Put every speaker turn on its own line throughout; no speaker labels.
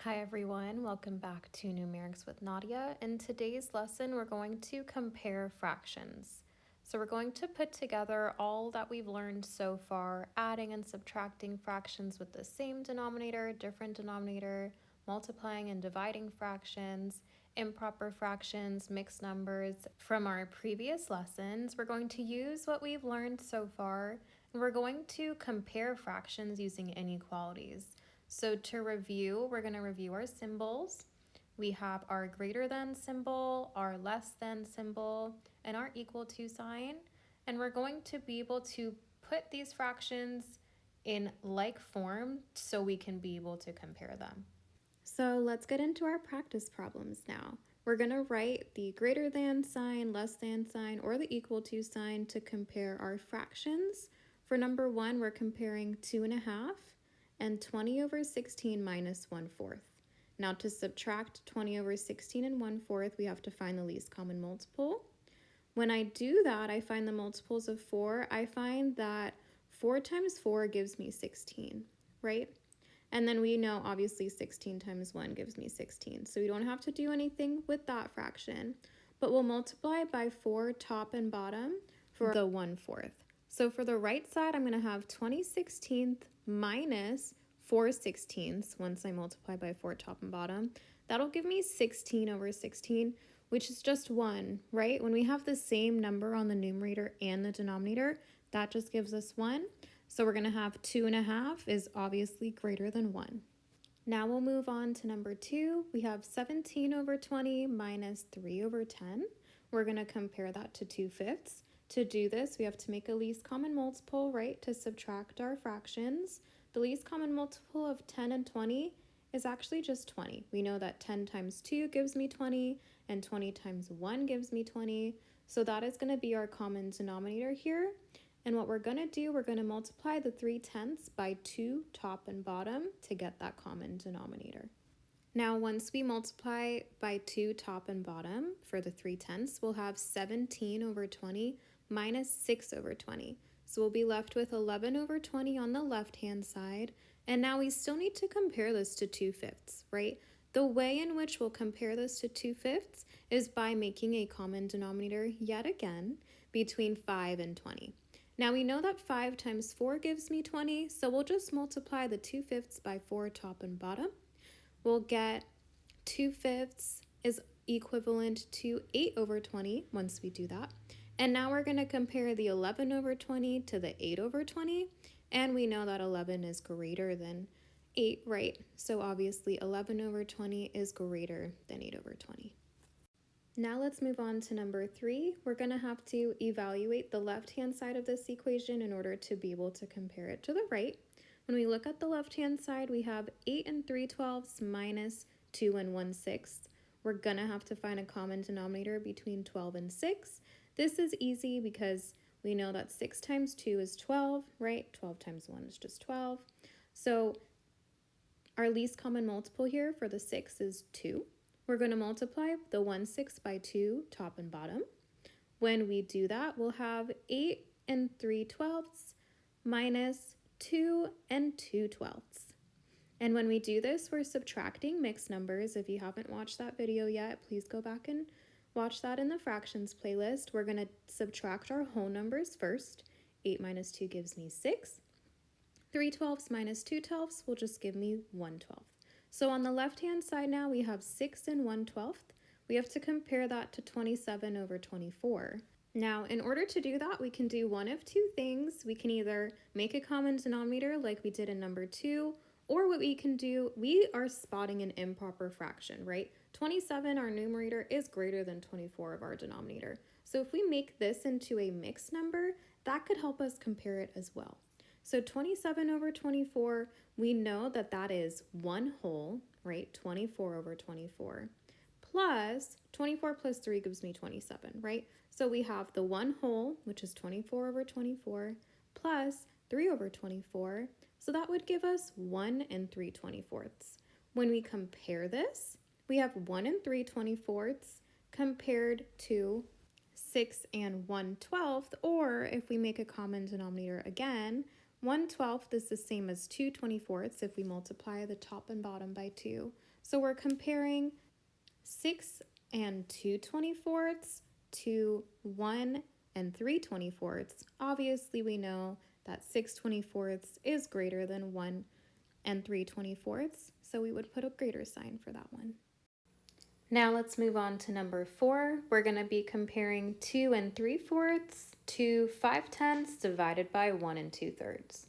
Hi everyone, welcome back to Numerics with Nadia. In today's lesson, we're going to compare fractions. So we're going to put together all that we've learned so far, adding and subtracting fractions with the same denominator, different denominator, multiplying and dividing fractions, improper fractions, mixed numbers. From our previous lessons, we're going to use what we've learned so far, and we're going to compare fractions using inequalities. So to review, we're going to review our symbols. We have our greater than symbol, our less than symbol, and our equal to sign. And we're going to be able to put these fractions in like form so we can be able to compare them. So let's get into our practice problems now. We're going to write the greater than sign, less than sign, or the equal to sign to compare our fractions. For number 1, we're comparing 2.5 and 20 over 16 minus 1/4. Now to subtract 20 over 16 and 1/4, we have to find the least common multiple. When I do that, I find the multiples of 4. I find that 4 times 4 gives me 16, right? And then we know obviously 16 times 1 gives me 16. So we don't have to do anything with that fraction, but we'll multiply by 4 top and bottom for the 1/4. So for the right side, I'm going to have 20/16 minus 4/16 once I multiply by 4 top and bottom. That'll give me 16 over 16, which is just 1, right? When we have the same number on the numerator and the denominator, that just gives us 1. So we're going to have 2.5 is obviously greater than 1. Now we'll move on to number 2. We have 17 over 20 minus 3 over 10. We're going to compare that to 2/5. To do this, we have to make a least common multiple, right, to subtract our fractions. The least common multiple of 10 and 20 is actually just 20. We know that 10 times 2 gives me 20, and 20 times 1 gives me 20. So that is going to be our common denominator here. And what we're going to do, we're going to multiply the 3/10 by 2 top and bottom to get that common denominator. Now, once we multiply by 2 top and bottom for the 3/10, we'll have 17 over 20 minus 6 over 20. So we'll be left with 11 over 20 on the left-hand side. And now we still need to compare this to 2/5, right? The way in which we'll compare this to 2/5 is by making a common denominator yet again between 5 and 20. Now we know that 5 times 4 gives me 20, so we'll just multiply the 2/5 by 4 top and bottom. We'll get 2/5 is equivalent to 8 over 20 once we do that. And now we're going to compare the 11 over 20 to the 8 over 20. And we know that 11 is greater than 8, right? So obviously 11 over 20 is greater than 8 over 20. Now let's move on to number 3. We're going to have to evaluate the left-hand side of this equation in order to be able to compare it to the right. When we look at the left-hand side, we have 8 and 3/12 minus 2 and 1/6. We're going to have to find a common denominator between 12 and 6. This is easy because we know that 6 times 2 is 12, right? 12 times 1 is just 12. So our least common multiple here for the 6 is 2. We're going to multiply the 1/6 by 2 top and bottom. When we do that, we'll have 8 and 3/12 minus 2 and 2/12. And when we do this, we're subtracting mixed numbers. If you haven't watched that video yet, please go back and watch that in the fractions playlist. We're going to subtract our whole numbers first. 8 minus 2 gives me 6. 3/12 minus 2/12 will just give me 1/12. So on the left-hand side now, we have 6 and 1/12. We have to compare that to 27 over 24. Now, in order to do that, we can do one of two things. We can either make a common denominator like we did in number 2, or what we can do, we are spotting an improper fraction, right? 27, our numerator, is greater than 24 of our denominator. So if we make this into a mixed number, that could help us compare it as well. So 27 over 24, we know that that is 1 whole, right? 24 over 24, plus 24 plus 3 gives me 27, right? So we have the 1 whole, which is 24 over 24, plus 3 over 24. So that would give us 1 and 3/24. When we compare this, we have 1 and 3/24 compared to 6 and 1/12, or if we make a common denominator again, 1/12 is the same as 2/24 if we multiply the top and bottom by 2. So we're comparing 6 and 2/24 to 1 and 3/24. Obviously, we know that 6/24 is greater than 1 and 3/24, so we would put a greater sign for that one. Now let's move on to number 4. We're going to be comparing 2 and 3/4 to 5/10 divided by 1 and 2/3.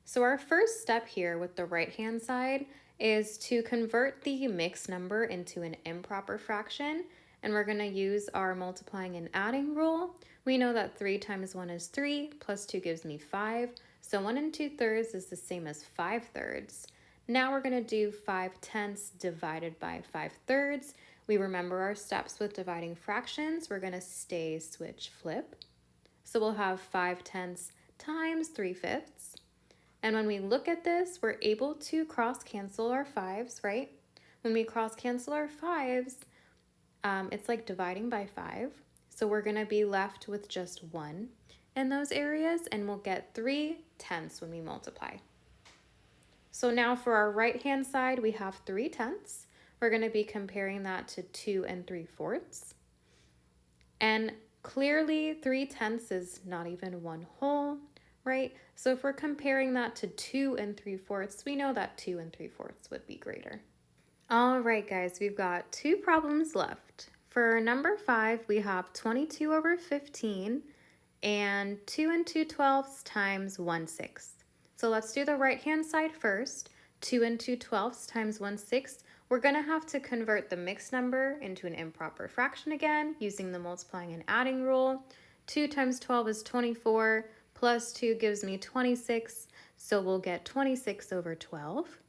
So our first step here with the right-hand side is to convert the mixed number into an improper fraction, and we're going to use our multiplying and adding rule. We know that 3 times 1 is 3, plus 2 gives me 5, so 1 and 2/3 is the same as 5/3. Now we're going to do 5/10 divided by 5/3. We remember our steps with dividing fractions. We're going to stay switch flip. So we'll have 5/10 times 3/5. And when we look at this, we're able to cross cancel our 5s, right? When we cross cancel our 5s, it's like dividing by 5. So we're going to be left with just 1 in those areas, and we'll get 3/10 when we multiply. So now for our right-hand side, we have 3/10. We're going to be comparing that to 2 and 3/4. And clearly 3/10 is not even 1 whole, right? So if we're comparing that to 2 and 3/4, we know that 2 and 3/4 would be greater. All right, guys, we've got 2 problems left. For number 5, we have 22 over 15 and 2 and 2/12 times 1/6. So let's do the right-hand side first. 2 and 2/12 times 1/6. We're going to have to convert the mixed number into an improper fraction again using the multiplying and adding rule. 2 times 12 is 24, plus 2 gives me 26, so we'll get 26 over 12.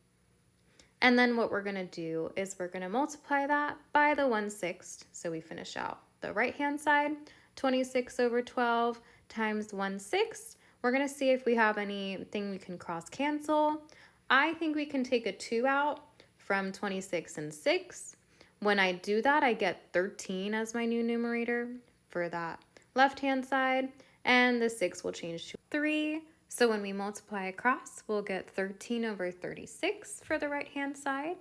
And then what we're going to do is we're going to multiply that by the 1/6, so we finish out the right-hand side. 26 over 12 times 1/6. We're going to see if we have anything we can cross cancel. I think we can take a 2 out from 26 and 6. When I do that, I get 13 as my new numerator for that left-hand side, and the 6 will change to 3. So when we multiply across, we'll get 13 over 36 for the right-hand side.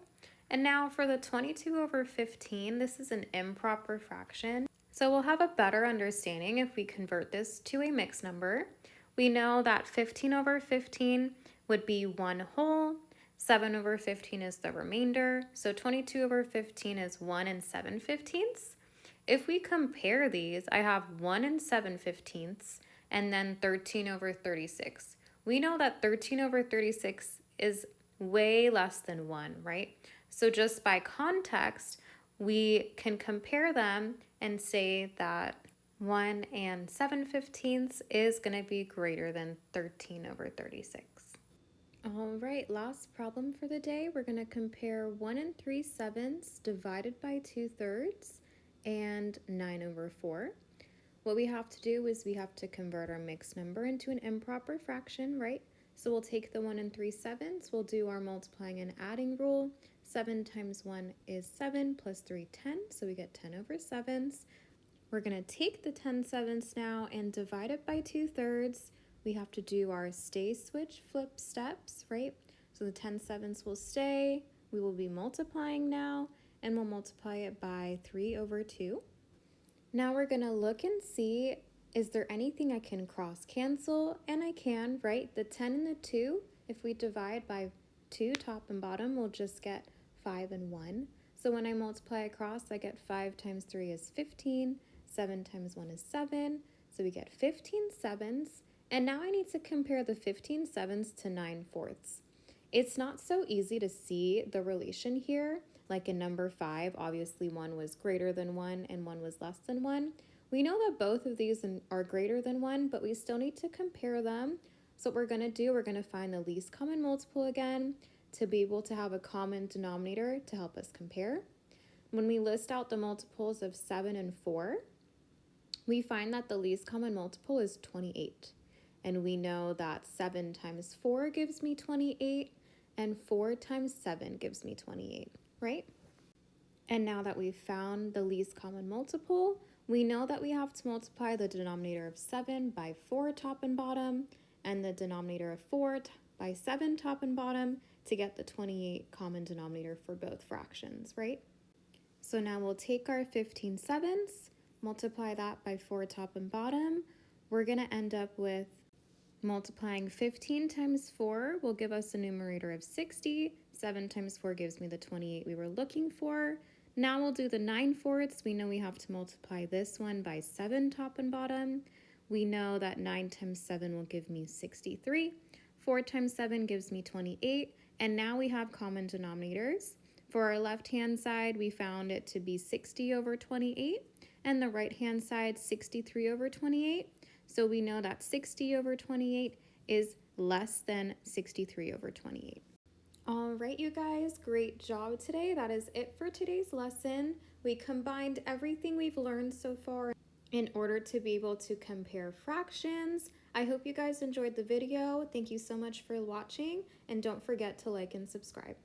And now for the 22 over 15, this is an improper fraction. So we'll have a better understanding if we convert this to a mixed number. We know that 15 over 15 would be 1 whole. 7 over 15 is the remainder, so 22 over 15 is 1 and 7/15. If we compare these, I have 1 and 7/15 and then 13 over 36. We know that 13 over 36 is way less than 1, right? So just by context, we can compare them and say that 1 and 7/15 is going to be greater than 13 over 36. All right, last problem for the day. We're going to compare 1 and 3/7 divided by 2/3 and 9 over 4. What we have to do is we have to convert our mixed number into an improper fraction, right? So we'll take the 1 and 3/7, we'll do our multiplying and adding rule. 7 times 1 is 7 plus 3, 10, so we get 10 over 7. We're going to take the 10/7 now and divide it by 2/3. We have to do our stay, switch, flip steps, right? So the 10/7 will stay. We will be multiplying now, and we'll multiply it by 3 over 2. Now we're going to look and see, is there anything I can cross cancel? And I can, right? The 10 and the 2, if we divide by 2, top and bottom, we'll just get 5 and 1. So when I multiply across, I get 5 times 3 is 15, 7 times 1 is 7, so we get 15/7. And now I need to compare the 15/7 to 9/4. It's not so easy to see the relation here. Like in number 5, obviously 1 was greater than 1 and 1 was less than 1. We know that both of these are greater than 1, but we still need to compare them. So what we're going to do, we're going to find the least common multiple again to be able to have a common denominator to help us compare. When we list out the multiples of 7 and 4, we find that the least common multiple is 28. And we know that 7 times 4 gives me 28, and 4 times 7 gives me 28, right? And now that we've found the least common multiple, we know that we have to multiply the denominator of 7 by 4 top and bottom, and the denominator of 4 by 7 top and bottom to get the 28 common denominator for both fractions, right? So now we'll take our 15/7, multiply that by 4 top and bottom. We're going to end up with multiplying 15 times 4 will give us a numerator of 60. 7 times 4 gives me the 28 we were looking for. Now we'll do the 9/4. We know we have to multiply this one by 7 top and bottom. We know that 9 times 7 will give me 63. 4 times 7 gives me 28. And now we have common denominators. For our left-hand side, we found it to be 60 over 28. And the right-hand side, 63 over 28. So we know that 60 over 28 is less than 63 over 28. All right, you guys, great job today. That is it for today's lesson. We combined everything we've learned so far in order to be able to compare fractions. I hope you guys enjoyed the video. Thank you so much for watching, and don't forget to like and subscribe.